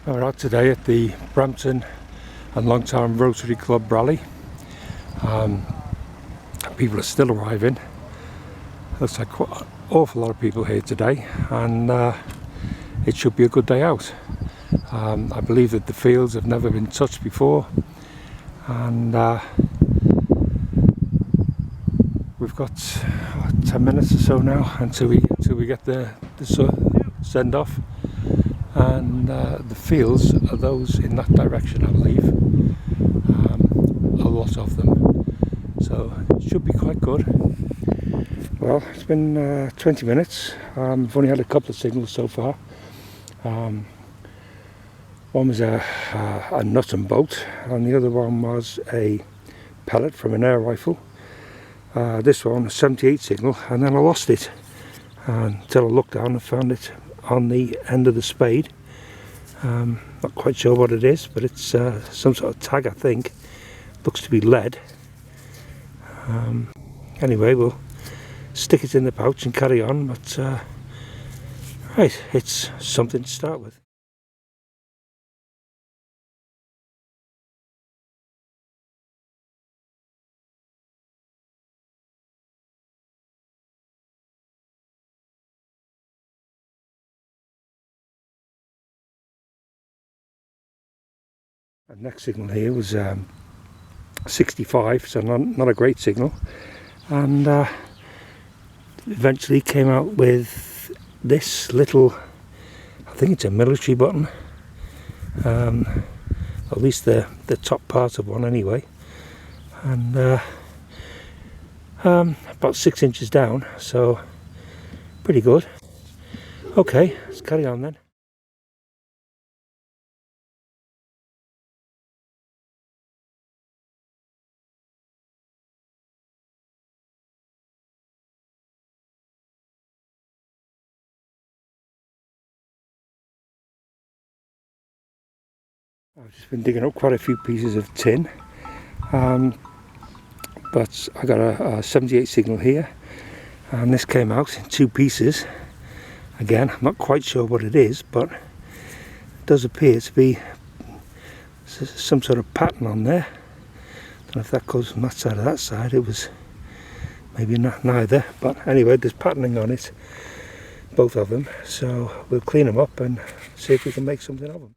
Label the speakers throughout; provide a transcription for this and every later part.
Speaker 1: We're out today at the Brampton and Longtown Rotary Club rally. People are still arriving. Looks like quite an awful lot of people here today, and it should be a good day out. I believe that the fields have never been touched before, and we've got 10 minutes or so now until we get the send off. And the fields are those in that direction, I believe. A lot of them, so it should be quite good. Well, it's been 20 minutes. I've only had a couple of signals so far. One was a nut and bolt, and the other one was a pellet from an air rifle. This one, a 78 signal, and then I lost it until I looked down and found it on the end of the spade. Not quite sure what it is, but it's some sort of tag, I think. Looks to be lead. Anyway, we'll stick it in the pouch and carry on, but right, it's something to start with. The next signal here was 65, so not a great signal, and eventually came out with this little, I think it's a military button, at least the top part of one anyway, and about 6 inches down, so pretty good. Okay, let's carry on then. I've just been digging up quite a few pieces of tin, but I got a 78 signal here, and this came out in 2 pieces. Again, I'm not quite sure what it is, but it does appear to be some sort of pattern on there. Don't know if that goes from that side or that side. It was maybe not neither, but anyway, there's patterning on it, both of them, so we'll clean them up and see if we can make something of them.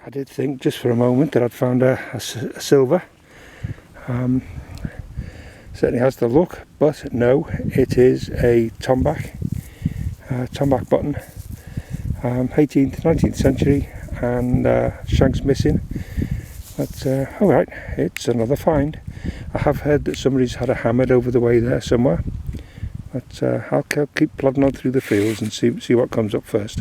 Speaker 1: I did think just for a moment that I'd found a silver. Certainly has the look, but no, it is a tomback button, 18th, 19th century, and shank's missing. But alright, it's another find. I have heard that somebody's had a hammered over the way there somewhere, but I'll keep plodding on through the fields and see what comes up first.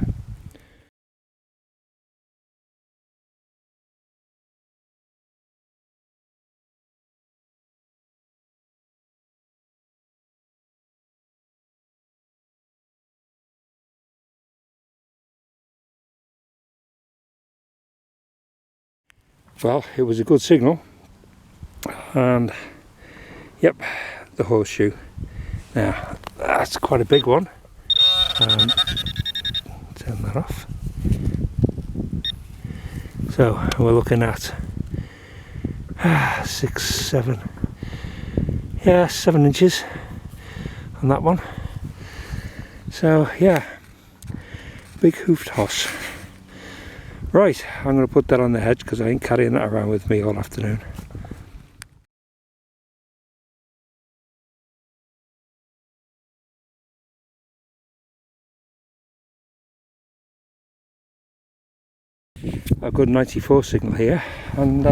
Speaker 1: Well, it was a good signal, and yep, the horseshoe. Now, that's quite a big one. Turn that off. So, we're looking at 6, 7, yeah, 7 inches on that one. So, yeah, big hoofed horse. Right, I'm going to put that on the hedge because I ain't carrying that around with me all afternoon. A good 94 signal here, and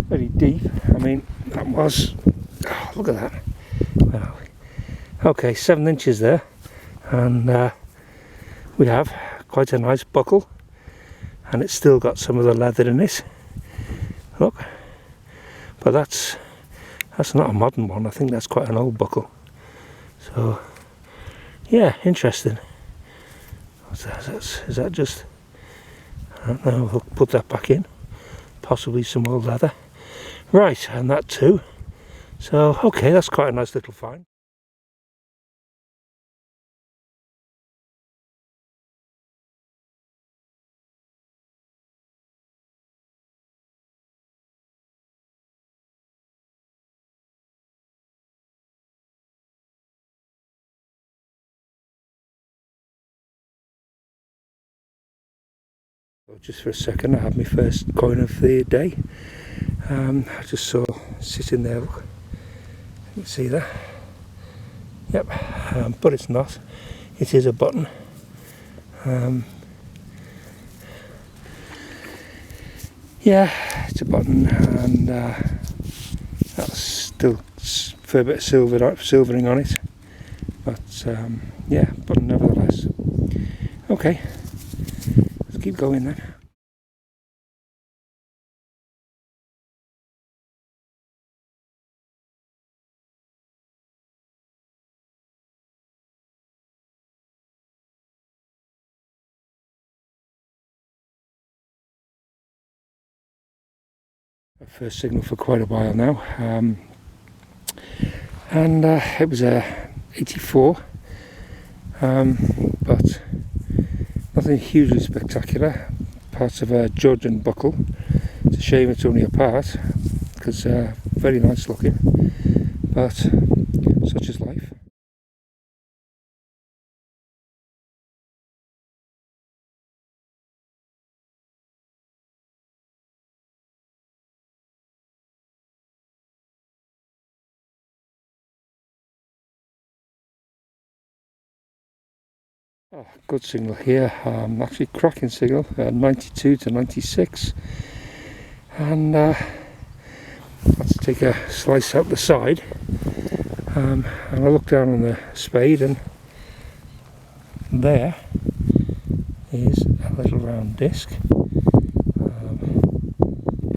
Speaker 1: very deep. I mean, that was, oh, look at that. Well, okay, 7 inches there, and we have quite a nice buckle. And it's still got some of the leather in it. Look, but that's not a modern one. I think that's quite an old buckle. So yeah, interesting. What's that? Is that just, I don't know, we'll put that back in. Possibly some old leather. Right, and that too. So, okay, that's quite a nice little find. Just for a second, I had my first coin of the day. I just saw sitting there, look. You can see that. Yep, but it's not. It is a button. Yeah, it's a button, and that's still a fair bit of silvering on it. But yeah, button nevertheless. Okay, let's keep going then. First signal for quite a while now, and it was a 84, but nothing hugely spectacular. Parts of a Georgian buckle. It's a shame it's only a part, because very nice looking, but such is life. Oh, good signal here, actually cracking signal, 92 to 96, and let's take a slice out the side, and I look down on the spade, and there is a little round disc.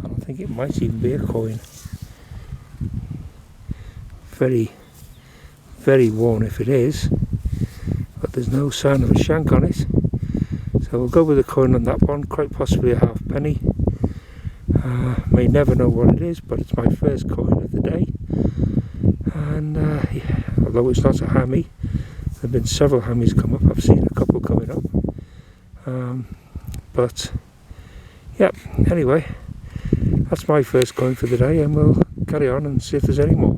Speaker 1: I think it might even be a coin. Very, very worn if it is. But there's no sign of a shank on it, so we'll go with a coin on that one, quite possibly a halfpenny. May never know what it is, but it's my first coin of the day, and yeah, although it's not a hammy, there have been several hammies come up. I've seen a couple coming up, but yeah, anyway, that's my first coin for the day, and we'll carry on and see if there's any more.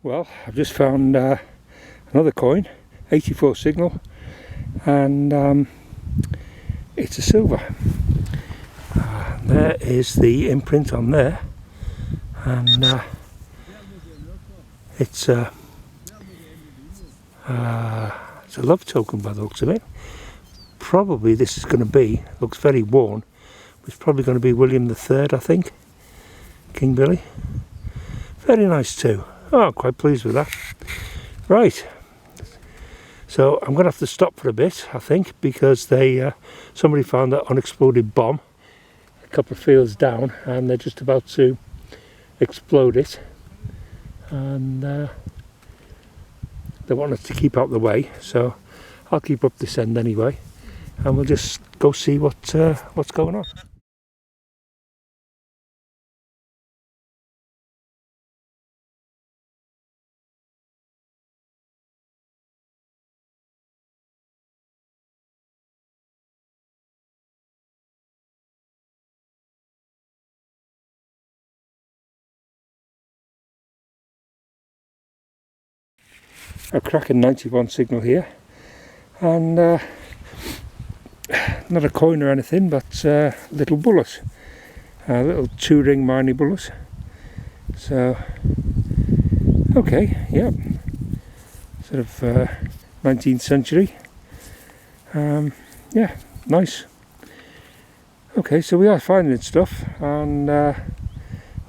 Speaker 1: Well, I've just found another coin, 84 signal, and it's a silver. There is the imprint on there, and it's a love token by the looks of it. Probably this is going to be, looks very worn, it's probably going to be William III, I think, King Billy. Very nice too. Oh, I'm quite pleased with that. Right, so I'm going to have to stop for a bit, I think, because somebody found that unexploded bomb a couple of fields down, and they're just about to explode it, and they want us to keep out the way, so I'll keep up this end anyway, and we'll just go see what's going on. A cracking 91 signal here, and not a coin or anything, but little bullet, a little 2-ring Marnie bullet. So okay, yeah, sort of 19th century. Yeah, nice. Okay, so we are finding stuff, and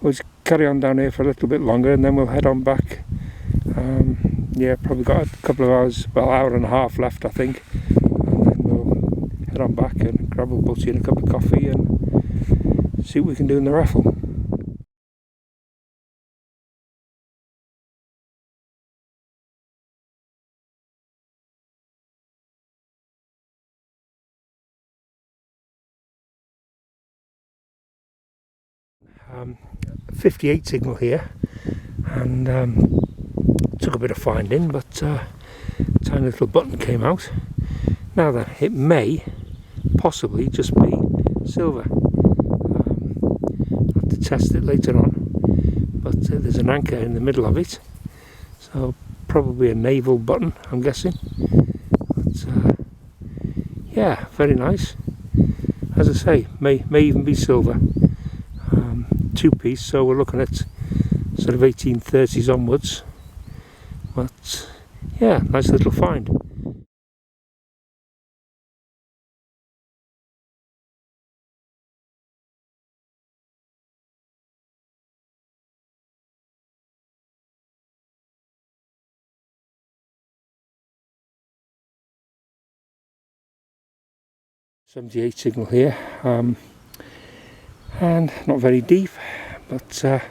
Speaker 1: we'll just carry on down here for a little bit longer and then we'll head on back. Yeah, probably got a couple of hours, well, hour and a half left I think, and then we'll head on back and grab a butty and a cup of coffee and see what we can do in the raffle. Um, 58 signal here, and took a bit of finding, but tiny little button came out. Now then, it may possibly just be silver. I'll have to test it later on, but there's an anchor in the middle of it, so probably a naval button, I'm guessing. But yeah, very nice. As I say, may even be silver. Two-piece, so we're looking at sort of 1830s onwards, but yeah, nice little find. .78 signal here, and not very deep, but I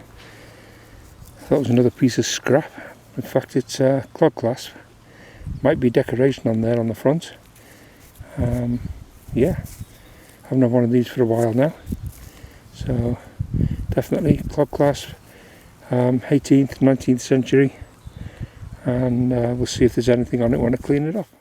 Speaker 1: thought it was another piece of scrap. In fact, it's a Clog clasp. Might be decoration on there on the front. Yeah, I haven't had one of these for a while now, so definitely Clog clasp, 18th, 19th century, and we'll see if there's anything on it when I clean it off.